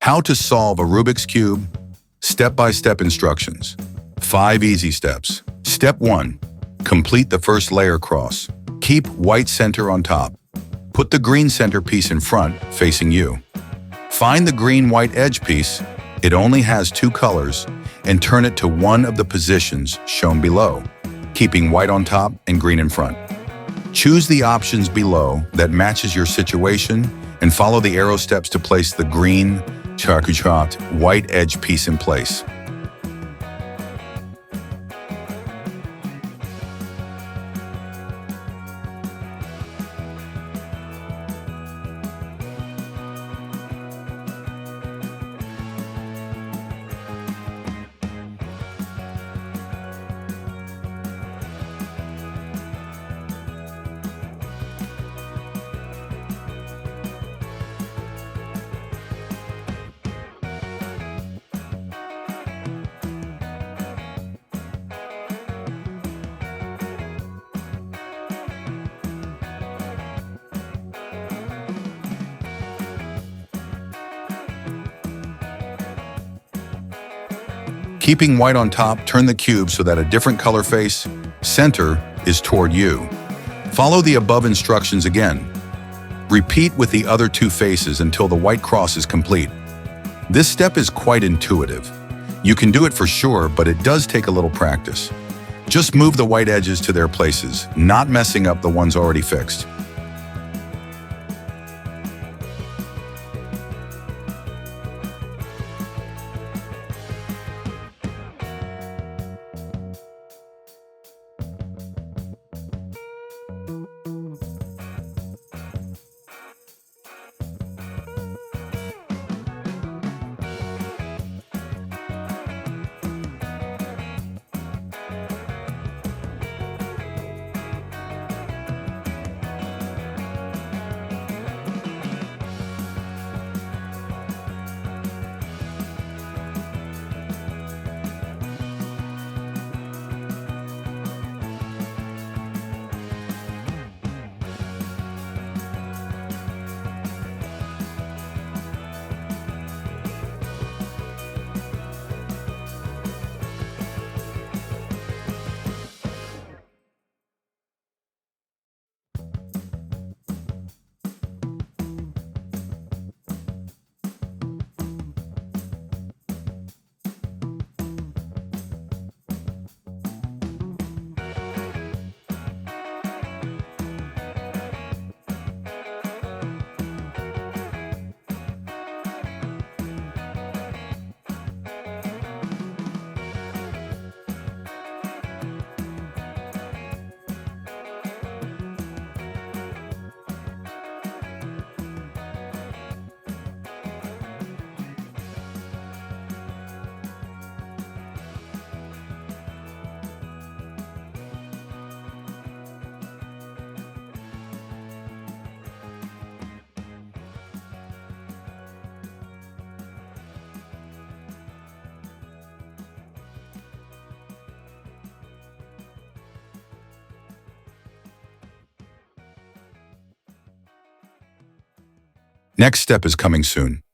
How to solve a Rubik's Cube? Step-by-step instructions. 5 easy steps. Step 1. Complete the first layer cross. Keep white center on top. Put the green center piece in front, facing you. Find the green-white edge piece, it only has 2 colors, and turn it to one of the positions shown below, keeping white on top and green in front. Choose the options below that matches your situation and follow the arrow steps to place the green, charcuterie white edge piece in place. Keeping white on top, turn the cube so that a different color face, center, is toward you. Follow the above instructions again. Repeat with the other 2 faces until the white cross is complete. This step is quite intuitive. You can do it for sure, but it does take a little practice. Just move the white edges to their places, not messing up the ones already fixed. Next step is coming soon.